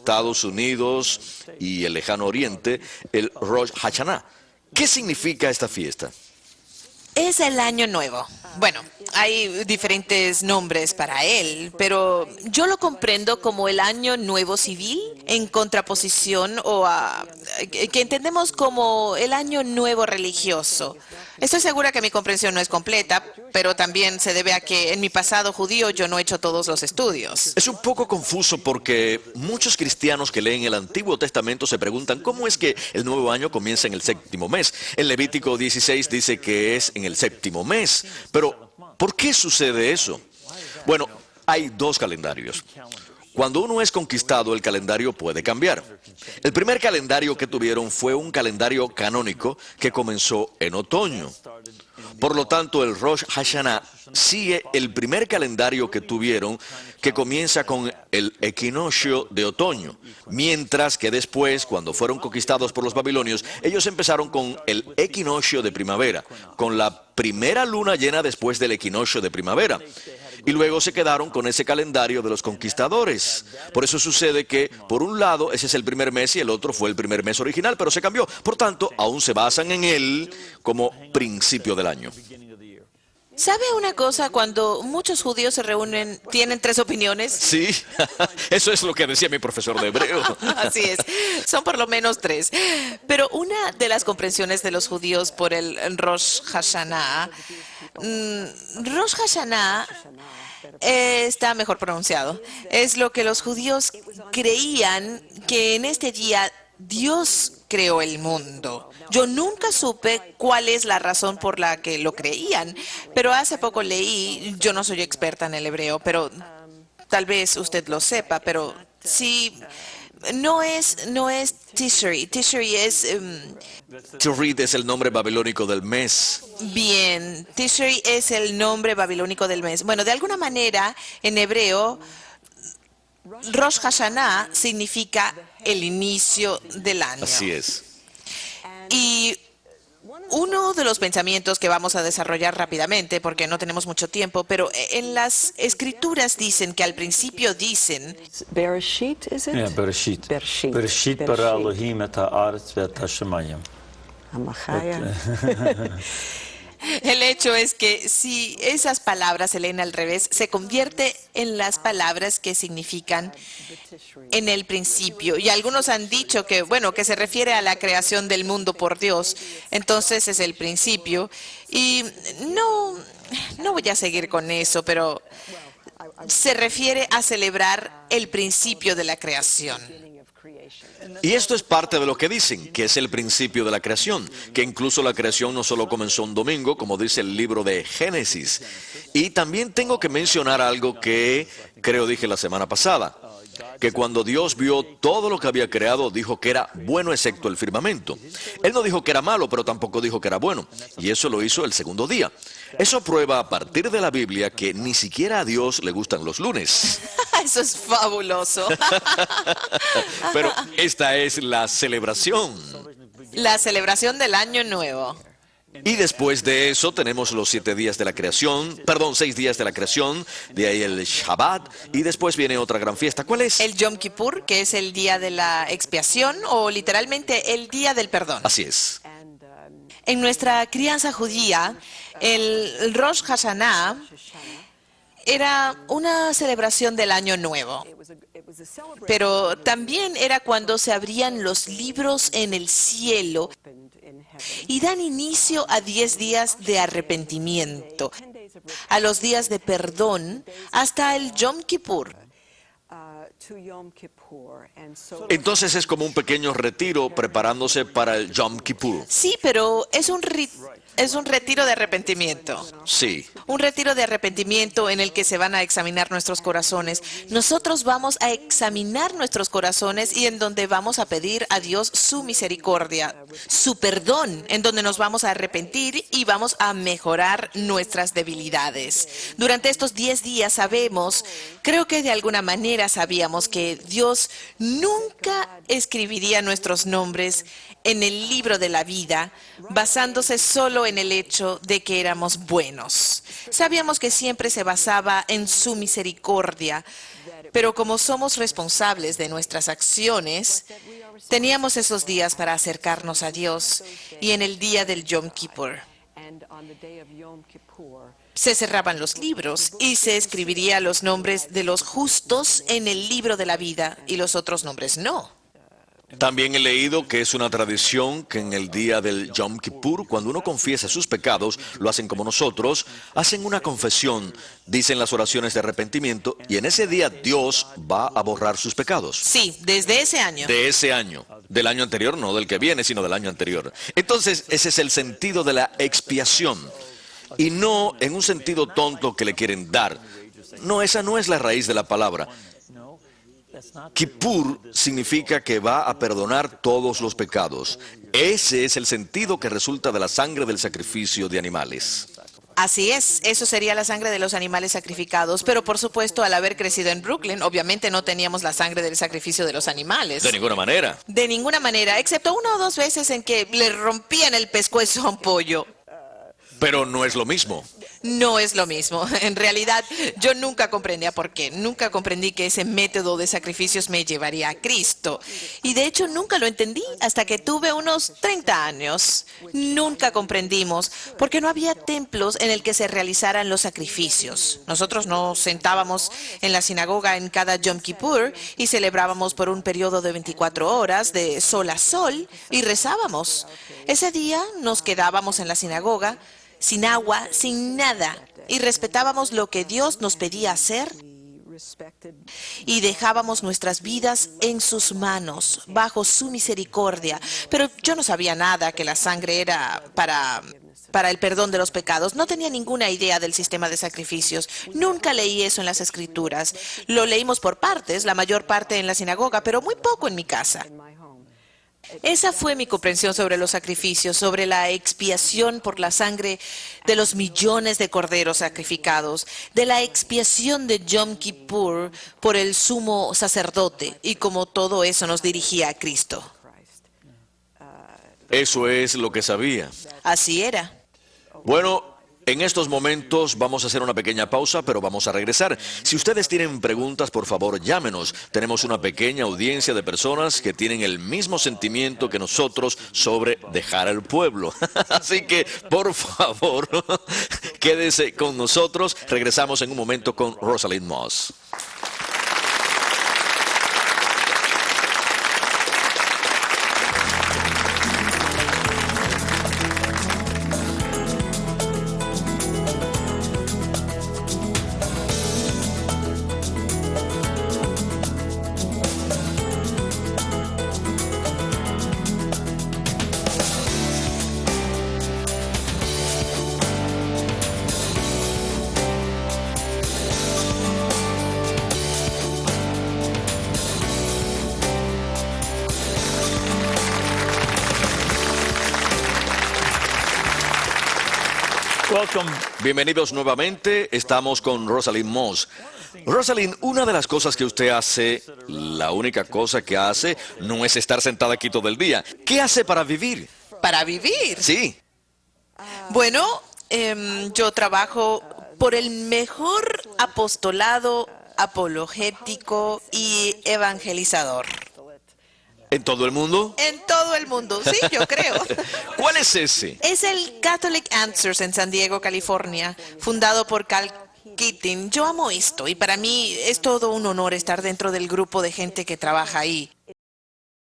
Estados Unidos y el Lejano Oriente, el Rosh Hashanah. ¿Qué significa esta fiesta? Es el Año Nuevo. Bueno, hay diferentes nombres para él, pero yo lo comprendo como el Año Nuevo Civil en contraposición que entendemos como el Año Nuevo Religioso. Estoy segura que mi comprensión no es completa, pero también se debe a que en mi pasado judío yo no he hecho todos los estudios. Es un poco confuso porque muchos cristianos que leen el Antiguo Testamento se preguntan cómo es que el nuevo año comienza en el séptimo mes. En Levítico 16 dice que es en el séptimo mes, pero ¿por qué sucede eso? Bueno, hay dos calendarios. Cuando uno es conquistado, el calendario puede cambiar. El primer calendario que tuvieron fue un calendario canónico que comenzó en otoño. Por lo tanto, el Rosh Hashanah sigue el primer calendario que tuvieron, que comienza con el equinoccio de otoño, mientras que después, cuando fueron conquistados por los babilonios, ellos empezaron con el equinoccio de primavera, con la primera luna llena después del equinoccio de primavera. Y luego se quedaron con ese calendario de los conquistadores. Por eso sucede que, por un lado, ese es el primer mes y el otro fue el primer mes original, pero se cambió. Por tanto, aún se basan en él como principio del año. ¿Sabe una cosa? Cuando muchos judíos se reúnen, ¿tienen tres opiniones? Sí, eso es lo que decía mi profesor de hebreo. Así es, son por lo menos tres. Pero una de las comprensiones de los judíos por el Rosh Hashanah, Rosh Hashanah está mejor pronunciado. Es lo que los judíos creían que en este día Dios creó el mundo. Yo nunca supe cuál es la razón por la que lo creían, pero hace poco leí, yo no soy experta en el hebreo, pero tal vez usted lo sepa, pero sí, no es Tishri. Tishri es... Tishri es el nombre babilónico del mes. Bien, Tishri es el nombre babilónico del mes. Bueno, de alguna manera, en hebreo, Rosh Hashanah significa el inicio del año. Así es. Y uno de los pensamientos que vamos a desarrollar rápidamente, porque no tenemos mucho tiempo, pero en las escrituras dicen que al principio dicen... Bereshit, is it? Yeah, Bereshit. Bereshit. Bereshit bara Elohim et haaretz ve'et hashamayim. Amachaya. El hecho es que si esas palabras se leen al revés, se convierte en las palabras que significan en el principio. Y algunos han dicho que, bueno, que se refiere a la creación del mundo por Dios. Entonces es el principio. Y no voy a seguir con eso, pero se refiere a celebrar el principio de la creación. Y esto es parte de lo que dicen, que es el principio de la creación, que incluso la creación no solo comenzó un domingo, como dice el libro de Génesis. Y también tengo que mencionar algo que creo dije la semana pasada, que cuando Dios vio todo lo que había creado, dijo que era bueno excepto el firmamento. Él no dijo que era malo, pero tampoco dijo que era bueno, y eso lo hizo el segundo día. Eso prueba a partir de la Biblia que ni siquiera a Dios le gustan los lunes. Eso es fabuloso. Pero esta es la celebración. La celebración del Año Nuevo. Y después de eso tenemos los 7 días de la creación, 6 días de la creación, de ahí el Shabbat, y después viene otra gran fiesta. ¿Cuál es? El Yom Kippur, que es el día de la expiación o literalmente el día del perdón. Así es. En nuestra crianza judía, el Rosh Hashanah era una celebración del Año Nuevo, pero también era cuando se abrían los libros en el cielo y dan inicio a 10 días de arrepentimiento, a los días de perdón, hasta el Yom Kippur. Entonces es como un pequeño retiro preparándose para el Yom Kippur. Sí, pero es un retiro de arrepentimiento. Sí. Un retiro de arrepentimiento en el que se van a examinar nuestros corazones. Nosotros vamos a examinar nuestros corazones y en donde vamos a pedir a Dios su misericordia, su perdón, en donde nos vamos a arrepentir y vamos a mejorar nuestras debilidades. Durante estos 10 días creo que de alguna manera sabíamos que Dios nunca escribiría nuestros nombres en el libro de la vida basándose solo en el hecho de que éramos buenos. Sabíamos que siempre se basaba en su misericordia, Pero como somos responsables de nuestras acciones, teníamos esos días para acercarnos a Dios. Y en el día del Yom Kippur And on the day of Yom Kippur, se cerraban los libros y se escribiría los nombres de los justos en el libro de la vida y los otros nombres no. También he leído que es una tradición que en el día del Yom Kippur, cuando uno confiesa sus pecados, lo hacen como nosotros, hacen una confesión, dicen las oraciones de arrepentimiento y en ese día Dios va a borrar sus pecados. Sí, desde ese año. De ese año, del año anterior, no del que viene, sino del año anterior. Entonces, ese es el sentido de la expiación. Y no en un sentido tonto que le quieren dar. No, esa no es la raíz de la palabra. Kippur significa que va a perdonar todos los pecados. Ese es el sentido que resulta de la sangre del sacrificio de animales. Así es, eso sería la sangre de los animales sacrificados, pero por supuesto al haber crecido en Brooklyn, obviamente no teníamos la sangre del sacrificio de los animales. De ninguna manera. De ninguna manera, excepto una o dos veces en que le rompían el pescuezo a un pollo. Pero no es lo mismo. No es lo mismo. En realidad, yo nunca comprendía por qué. Nunca comprendí que ese método de sacrificios me llevaría a Cristo. Y de hecho, nunca lo entendí hasta que tuve unos 30 años. Nunca comprendimos porque no había templos en el que se realizaran los sacrificios. Nosotros nos sentábamos en la sinagoga en cada Yom Kippur y celebrábamos por un periodo de 24 horas de sol a sol y rezábamos. Ese día nos quedábamos en la sinagoga sin agua, sin nada, y respetábamos lo que Dios nos pedía hacer y dejábamos nuestras vidas en sus manos, bajo su misericordia. Pero yo no sabía nada que la sangre era para el perdón de los pecados. No tenía ninguna idea del sistema de sacrificios. Nunca leí eso en las Escrituras. Lo leímos por partes, la mayor parte en la sinagoga, pero muy poco en mi casa. Esa fue mi comprensión sobre los sacrificios, sobre la expiación por la sangre de los millones de corderos sacrificados, de la expiación de Yom Kippur por el sumo sacerdote y cómo todo eso nos dirigía a Cristo. Eso es lo que sabía. Así era. Bueno, en estos momentos vamos a hacer una pequeña pausa, pero vamos a regresar. Si ustedes tienen preguntas, por favor, llámenos. Tenemos una pequeña audiencia de personas que tienen el mismo sentimiento que nosotros sobre dejar al pueblo. Así que, por favor, quédese con nosotros. Regresamos en un momento con Rosalind Moss. Bienvenidos nuevamente, estamos con Rosalind Moss. Rosalind, una de las cosas que usted hace, la única cosa que hace, no es estar sentada aquí todo el día. ¿Qué hace para vivir? ¿Para vivir? Sí. Bueno, yo trabajo por el mejor apostolado apologético y evangelizador. ¿En todo el mundo? En todo el mundo, sí, yo creo. ¿Cuál es ese? Es el Catholic Answers en San Diego, California, fundado por Cal Keating. Yo amo esto y para mí es todo un honor estar dentro del grupo de gente que trabaja ahí.